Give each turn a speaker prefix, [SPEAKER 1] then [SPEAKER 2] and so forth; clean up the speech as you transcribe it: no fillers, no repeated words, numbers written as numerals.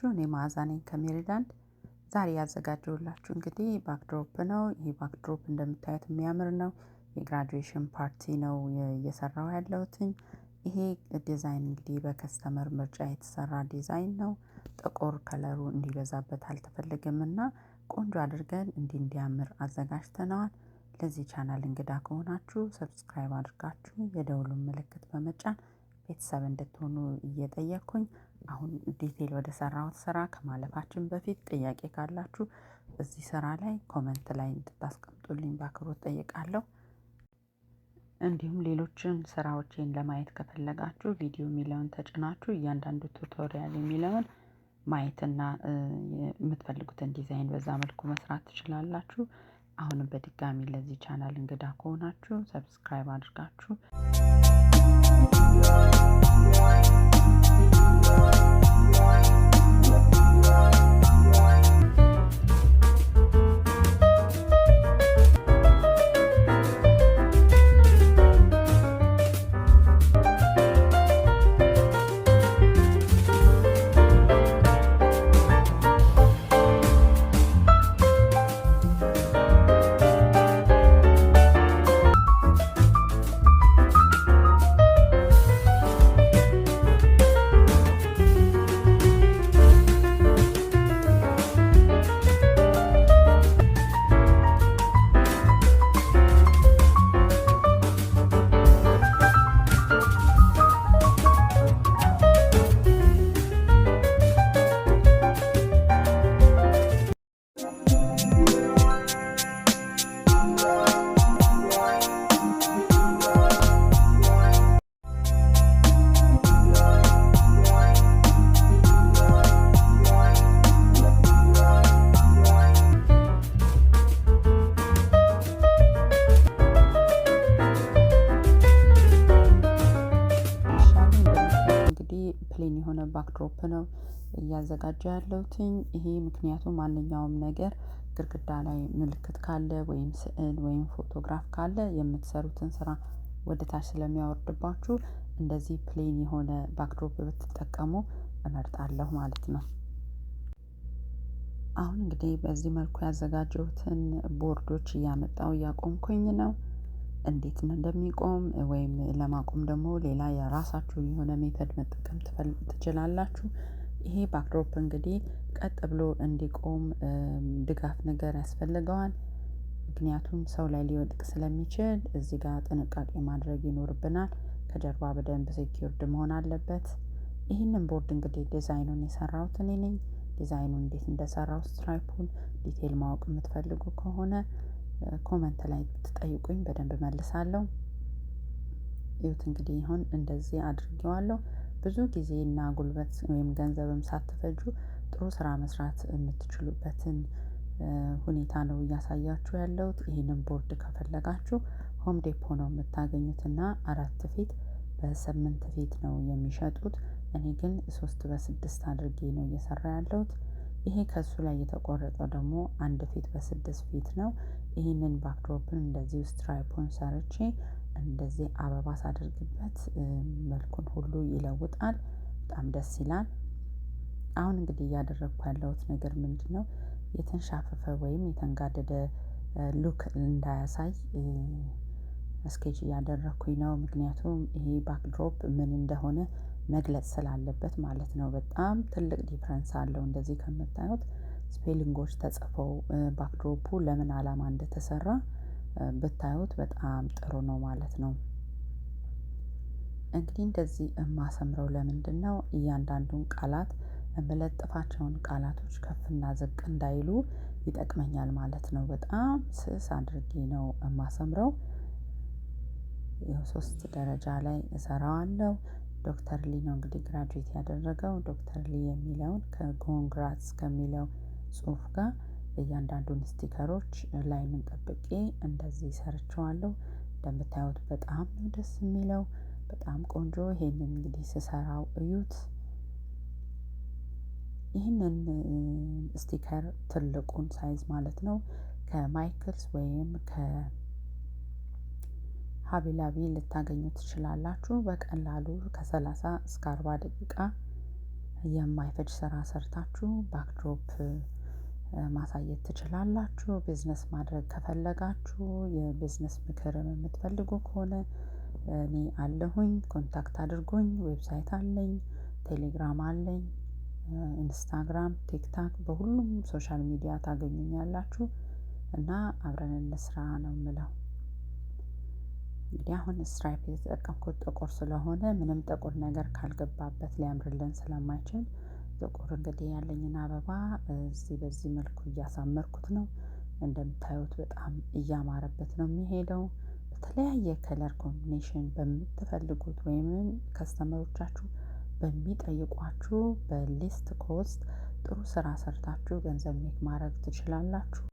[SPEAKER 1] ናችሁ? እኔ መዓዛ ነኝ ከሜሪላንድ። ዛሬ ያዘጋጀሁላችሁ እንግዲህ ባክድሮፕ ነው። ይህ ባክድሮፕ እንደምታዩት የሚያምር ነው። የግራጁዌሽን ፓርቲ ነው እየሰራው ያለሁትኝ። ይሄ ዲዛይን እንግዲህ በከስተመር ምርጫ የተሰራ ዲዛይን ነው። ጥቁር ከለሩ እንዲበዛበት አልተፈለገም እና ቆንጆ አድርገን እንዲያምር አዘጋጅተነዋል። ለዚህ ቻናል እንግዳ ከሆናችሁ ሰብስክራይብ አድርጋችሁ የደውሉን ምልክት በመጫን ቤተሰብ እንድትሆኑ እየጠየቅኩኝ አሁን ዲቴል ወደ ሰራሁት ስራ ከማለፋችን በፊት ጥያቄ ካላችሁ እዚህ ስራ ላይ ኮመንት ላይ እንድታስቀምጡልኝ በአክብሮት ጠይቃለሁ። እንዲሁም ሌሎችን ስራዎችን ለማየት ከፈለጋችሁ ቪዲዮ የሚለውን ተጭናችሁ እያንዳንዱ ቱቶሪያል የሚለውን ማየትና የምትፈልጉትን ዲዛይን በዛ መልኩ መስራት ትችላላችሁ። አሁንም በድጋሚ ለዚህ ቻናል እንግዳ ከሆናችሁ ሰብስክራይብ አድርጋችሁ ፕሌን የሆነ ባክድሮፕ ነው እያዘጋጀ ያለሁትኝ። ይሄ ምክንያቱም ማንኛውም ነገር ግድግዳ ላይ ምልክት ካለ ወይም ስዕል ወይም ፎቶግራፍ ካለ የምትሰሩትን ስራ ወደ ታች ስለሚያወርድባችሁ እንደዚህ ፕሌን የሆነ ባክድሮፕ ብትጠቀሙ እመርጣለሁ ማለት ነው። አሁን እንግዲህ በዚህ መልኩ ያዘጋጀሁትን ቦርዶች እያመጣው እያቆምኩኝ ነው። እንዴት እንደሚቆም ወይም ለማቆም ደግሞ ሌላ የራሳችሁ የሆነ ሜተድ መጠቀም ትችላላችሁ። ይሄ ባክድሮፕ እንግዲህ ቀጥ ብሎ እንዲቆም ድጋፍ ነገር ያስፈልገዋል። ምክንያቱም ሰው ላይ ሊወድቅ ስለሚችል እዚህ ጋር ጥንቃቄ ማድረግ ይኖርብናል። ከጀርባ በደንብ ሴኪውርድ መሆን አለበት። ይህንን ቦርድ እንግዲህ ዲዛይኑን የሰራሁት እኔ ነኝ። ዲዛይኑን እንዴት እንደሰራው ስትራይፑን ዲቴል ማወቅ የምትፈልጉ ከሆነ ኮመንት ላይ ብትጠይቁኝ በደንብ መልሳለሁ። ይሁት እንግዲህ አሁን እንደዚህ አድርጌዋለሁ። ብዙ ጊዜና ጉልበት ወይም ገንዘብም ሳትፈጁ ጥሩ ስራ መስራት የምትችሉበትን ሁኔታ ነው እያሳያችሁ ያለሁት። ይህንን ቦርድ ከፈለጋችሁ ሆም ዴፖ ነው የምታገኙትና 4 ፊት በ8 ፊት ነው የሚሸጡት። እኔ ግን 3 በ6 አድርጌ ነው እየሰራ ያለሁት። ይሄ ከሱ ላይ የተቆረጠው ደግሞ 1 ፊት በ6 ፊት ነው። ይህንን ባክድሮፕን እንደዚህ ስትራይፑን ሰርቼ እንደዚህ አበባ ሳደርግበት መልኩን ሁሉ ይለውጣል። በጣም ደስ ይላል። አሁን እንግዲህ እያደረግኩ ያለሁት ነገር ምንድነው? የተንሻፈፈ ወይም የተንጋደደ ሉክ እንዳያሳይ ስኬች እያደረኩኝ ነው። ምክንያቱም ይሄ ባክድሮፕ ምን እንደሆነ መግለጽ ስላለበት ማለት ነው። በጣም ትልቅ ዲፍረንስ አለው። እንደዚህ ከምታዩት ስፔሊንጎች ተጽፈው ባክድሮፑ ለምን አላማ እንደተሰራ ብታዩት በጣም ጥሩ ነው ማለት ነው። እንግዲህ እንደዚህ የማሰምረው ለምንድን ነው? እያንዳንዱን ቃላት የምለጥፋቸውን ቃላቶች ከፍና ዝቅ እንዳይሉ ይጠቅመኛል ማለት ነው። በጣም ስስ አድርጌ ነው የማሰምረው። 3 ደረጃ ላይ እሰራዋለሁ። ዶክተር ሊ ነው እንግዲህ ግራጁዌት ያደረገው። ዶክተር ሊ የሚለውን ከኮንግራትስ ከሚለው ጽሁፍ ጋር እያንዳንዱን ስቲከሮች ላይኑን ጠብቄ እንደዚህ ሰርቸዋለሁ። እንደምታዩት በጣም ነው ደስ የሚለው። በጣም ቆንጆ። ይሄንን እንግዲህ ስሰራው እዩት። ይህንን ስቲከር ትልቁን ሳይዝ ማለት ነው ከማይክልስ ወይም ከሀቢላቢ ልታገኙ ትችላላችሁ። በቀላሉ ከ30 እስከ 40 ደቂቃ የማይፈጅ ስራ ሰርታችሁ ባክድሮፕ ማሳየት ትችላላችሁ። ቢዝነስ ማድረግ ከፈለጋችሁ የቢዝነስ ምክር የምትፈልጉ ከሆነ እኔ አለሁኝ፣ ኮንታክት አድርጉኝ። ዌብሳይት አለኝ፣ ቴሌግራም አለኝ፣ ኢንስታግራም፣ ቲክታክ በሁሉም ሶሻል ሚዲያ ታገኙኛላችሁ እና አብረን እንስራ ነው የምለው። እንግዲህ አሁን ስትራይፕ የተጠቀምኩት ጥቁር ስለሆነ ምንም ጥቁር ነገር ካልገባበት ሊያምርልን ስለማይችል ጥቁር እንግዲህ ያለኝን አበባ በዚህ መልኩ እያሳመርኩት ነው። እንደምታዩት በጣም እያማረበት ነው የሚሄደው። በተለያየ ከለር ኮምቢኔሽን በምትፈልጉት ወይም ከስተመሮቻችሁ በሚጠይቋችሁ በሊስት ኮስት ጥሩ ስራ ሰርታችሁ ገንዘብ ሜክ ማድረግ ትችላላችሁ።